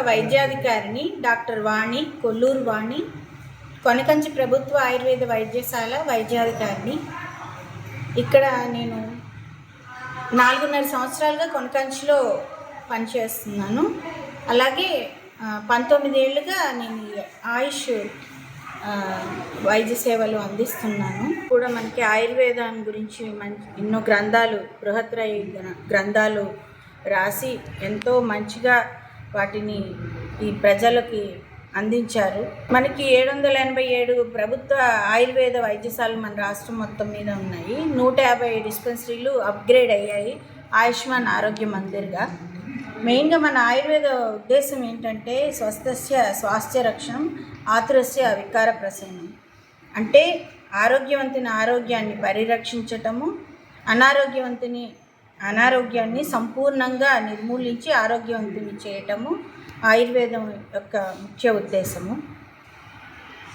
వైద్యాధికారిని doctor వాణి, కొల్లూరు వాణి, కొనకంచి ప్రభుత్వ ఆయుర్వేద వైద్యశాల వైద్యాధికారిని. ఇక్కడ నేను 4.5 సంవత్సరాలుగా కొనకంచిలో పనిచేస్తున్నాను. అలాగే 19 ఏళ్ళుగా నేను ఆయుష్ వైద్య సేవలు అందిస్తున్నాను. కూడా మనకి ఆయుర్వేదం గురించి ఎన్నో గ్రంథాలు, బృహత్రయ గ్రంథాలు రాసి ఎంతో మంచిగా వాటిని ఈ ప్రజలకి అందించారు. మనకి 787 ప్రభుత్వ ఆయుర్వేద వైద్యశాలలు మన రాష్ట్రం మొత్తం మీద ఉన్నాయి. 150 డిస్పెన్సరీలు అప్గ్రేడ్ అయ్యాయి ఆయుష్మాన్ ఆరోగ్య మందిర్గా. మెయిన్గా మన ఆయుర్వేద ఉద్దేశం ఏంటంటే స్వస్థస్య స్వాస్థ్య రక్షణం, ఆతురస్య వికార ప్రశమనం. అంటే ఆరోగ్యవంతుని ఆరోగ్యాన్ని పరిరక్షించటము, అనారోగ్యాన్ని సంపూర్ణంగా నిర్మూలించి ఆరోగ్యవంతుని చేయటము ఆయుర్వేదం యొక్క ముఖ్య ఉద్దేశము.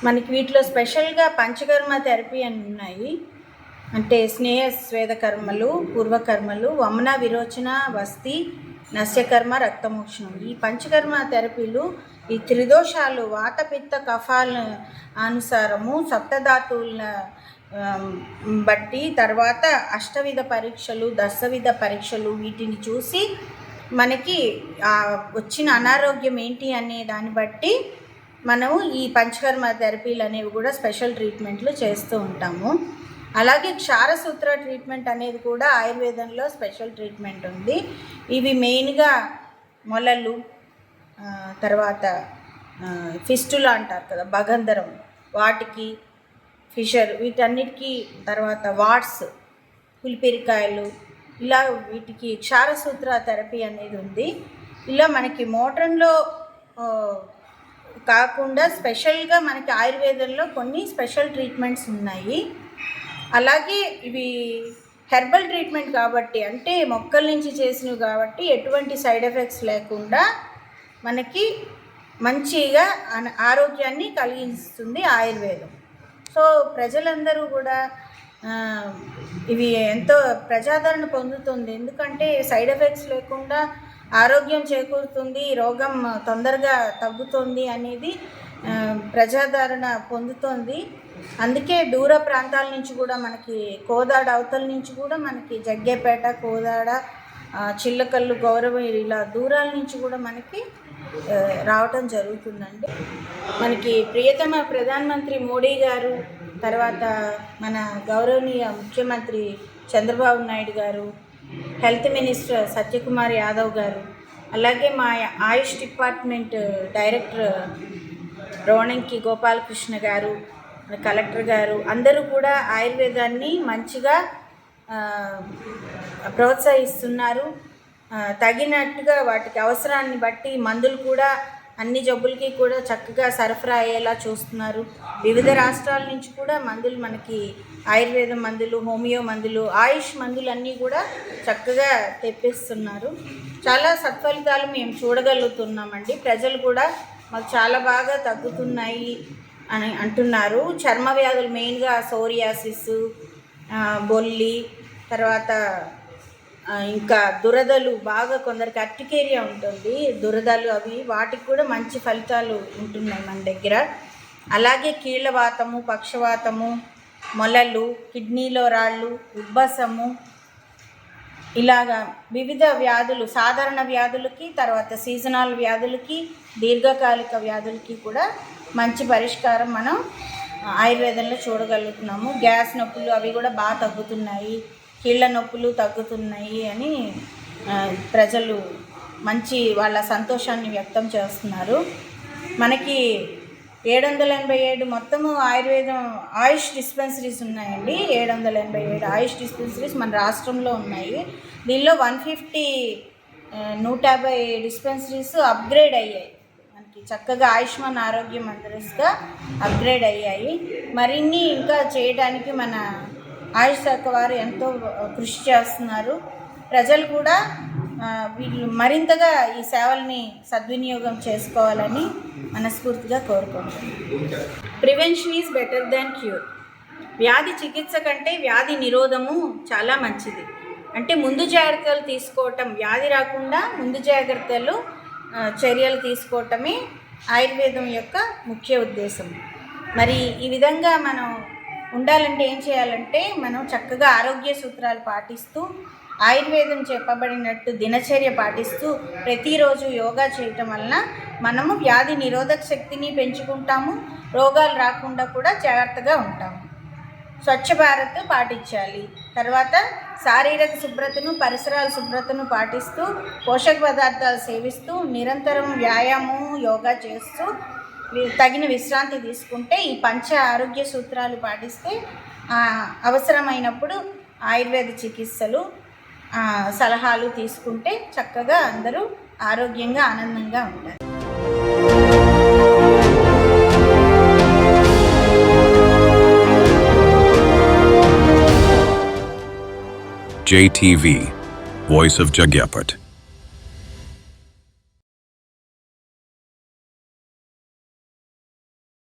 మనకి వీటిలో స్పెషల్గా పంచకర్మ థెరపీ అని ఉన్నాయి. అంటే స్నేహ స్వేద కర్మలు, పూర్వకర్మలు, వమన విరోచన, వస్తి, నస్యకర్మ, రక్తమోక్షణం. ఈ పంచకర్మ థెరపీలు ఈ త్రిదోషాలు, వాతపిత్త కఫాల అనుసారము, సప్తధాతువుల బట్టి, తర్వాత అష్టవిధ పరీక్షలు, దశవిధ పరీక్షలు, వీటిని చూసి మనకి వచ్చిన అనారోగ్యం ఏంటి అనే దాన్ని బట్టి మనము ఈ పంచకర్మ థెరపీలు అనేవి కూడా స్పెషల్ ట్రీట్మెంట్లు చేస్తూ ఉంటాము. అలాగే క్షారసూత్ర ట్రీట్మెంట్ అనేది కూడా ఆయుర్వేదంలో స్పెషల్ ట్రీట్మెంట్ ఉంది. ఇవి మెయిన్గా మొలలు, తర్వాత ఫిస్టులా అంటారు కదా, భగంధరం, వాటికి ఫిషర్, వీటన్నిటికీ, తర్వాత వాట్స్, పులిపిరికాయలు, ఇలా వీటికి క్షారసూత్ర థెరపీ అనేది ఉంది. ఇలా మనకి మోడ్రన్లో కాకుండా స్పెషల్గా మనకి ఆయుర్వేదంలో కొన్ని స్పెషల్ ట్రీట్మెంట్స్ ఉన్నాయి. అలాగే ఇవి హెర్బల్ ట్రీట్మెంట్ కాబట్టి, అంటే మొక్కల నుంచి చేసినవి కాబట్టి ఎటువంటి సైడ్ ఎఫెక్ట్స్ లేకుండా మనకి మంచిగా ఆరోగ్యాన్ని కలిగిస్తుంది ఆయుర్వేదం. సో ప్రజలందరూ కూడా ఇవి ఎంతో ప్రజాదరణ పొందుతుంది. ఎందుకంటే సైడ్ ఎఫెక్ట్స్ లేకుండా ఆరోగ్యం చేకూరుతుంది, రోగం తొందరగా తగ్గుతుంది అనేది ప్రజాదరణ పొందుతుంది. అందుకే దూర ప్రాంతాల నుంచి కూడా మనకి కోదాడ అవతల నుంచి కూడా మనకి జగ్గేపేట, కోదాడ, చిల్లకల్లు, గౌరవ, ఇలా దూరాల నుంచి కూడా మనకి రావటం జరుగుతుందండి. మనకి ప్రియతమ ప్రధానమంత్రి మోడీ గారు, తర్వాత మన గౌరవనీయ ముఖ్యమంత్రి చంద్రబాబు నాయుడు గారు, హెల్త్ మినిస్టర్ సత్యకుమార్ యాదవ్ గారు, అలాగే మా ఆయుష్ డిపార్ట్మెంట్ డైరెక్టర్ రోణంకి గోపాలకృష్ణ గారు, కలెక్టర్ గారు, అందరూ కూడా ఆయుర్వేదాన్ని మంచిగా ప్రోత్సహిస్తున్నారు. తగినట్టుగా వాటికి అవసరాన్ని బట్టి మందులు కూడా అన్ని జబ్బులకి కూడా చక్కగా సరఫరా అయ్యేలా చూస్తున్నారు. వివిధ రాష్ట్రాల నుంచి కూడా మందులు, మనకి ఆయుర్వేదం మందులు, హోమియో మందులు, ఆయుష్ మందులు అన్నీ కూడా చక్కగా తెప్పిస్తున్నారు. చాలా సత్ఫలితాలు మేము చూడగలుగుతున్నామండి. ప్రజలు కూడా మాకు చాలా బాగా తగ్గుతున్నాయి అని అంటున్నారు. చర్మ వ్యాధులు మెయిన్గా సోరియాసిస్, బొల్లి, తర్వాత ఇంకా దురదలు, బాగా కొందరికి అర్టికేరియా ఉంటుంది, దురదలు, అవి వాటికి కూడా మంచి ఫలితాలు ఉంటున్నాయి మన దగ్గర. అలాగే కీళ్ళవాతము, పక్షవాతము, మొలలు, కిడ్నీలో రాళ్ళు, ఉబ్బసము, ఇలాగా వివిధ వ్యాధులు, సాధారణ వ్యాధులకి, తర్వాత సీజనల్ వ్యాధులకి, దీర్ఘకాలిక వ్యాధులకి కూడా మంచి పరిష్కారం మనం ఆయుర్వేదంలో చూడగలుగుతున్నాము. గ్యాస్ నొప్పులు అవి కూడా బాగా తగ్గుతున్నాయి, కీళ్ళ నొప్పులు తగ్గుతున్నాయి అని ప్రజలు మంచి వాళ్ళ సంతోషాన్ని వ్యక్తం చేస్తున్నారు. మనకి 787 మొత్తము ఆయుర్వేదం ఆయుష్ డిస్పెన్సరీస్ ఉన్నాయండి. 787 ఆయుష్ డిస్పెన్సరీస్ మన రాష్ట్రంలో ఉన్నాయి. దీనిలో 150 డిస్పెన్సరీస్ అప్గ్రేడ్ అయ్యాయి. మనకి చక్కగా ఆయుష్మాన్ ఆరోగ్య మందిర్స్గా అప్గ్రేడ్ అయ్యాయి. మరిన్ని ఇంకా చేయడానికి మన ఆయుష్ శాఖ వారు ఎంతో కృషి చేస్తున్నారు. ప్రజలు కూడా వీళ్ళు మరింతగా ఈ సేవల్ని సద్వినియోగం చేసుకోవాలని మనస్ఫూర్తిగా కోరుకుంటున్నాను. Prevention is better than cure. వ్యాధి చికిత్స కంటే వ్యాధి నిరోధము చాలా మంచిది. అంటే ముందు జాగ్రత్తలు తీసుకోవటం, వ్యాధి రాకుండా ముందు జాగ్రత్తలు చర్యలు తీసుకోవటమే ఆయుర్వేదం యొక్క ముఖ్య ఉద్దేశం. మరి ఈ విధంగా మనం ఉండాలంటే ఏం చేయాలంటే మనం చక్కగా ఆరోగ్య సూత్రాలు పాటిస్తూ ఆయుర్వేదం చెప్పబడినట్టు దినచర్య పాటిస్తూ ప్రతిరోజు యోగా చేయటం వలన మనము వ్యాధి నిరోధక శక్తిని పెంచుకుంటాము, రోగాలు రాకుండా కూడా జాగ్రత్తగా ఉంటాము. స్వచ్ఛ భారత్ పాటించాలి. తర్వాత శారీరక శుభ్రతను, పరిసరాల శుభ్రతను పాటిస్తూ పోషక పదార్థాలు సేవిస్తూ నిరంతరం వ్యాయామం, యోగా చేస్తూ తగిన విశ్రాంతి తీసుకుంటే ఈ పంచ ఆరోగ్య సూత్రాలు పాటిస్తే అవసరమైనప్పుడు ఆయుర్వేద చికిత్సలు సలహాలు తీసుకుంటే చక్కగా అందరూ ఆరోగ్యంగా ఆనందంగా ఉంటారు. JTV, Voice of Jagyapet.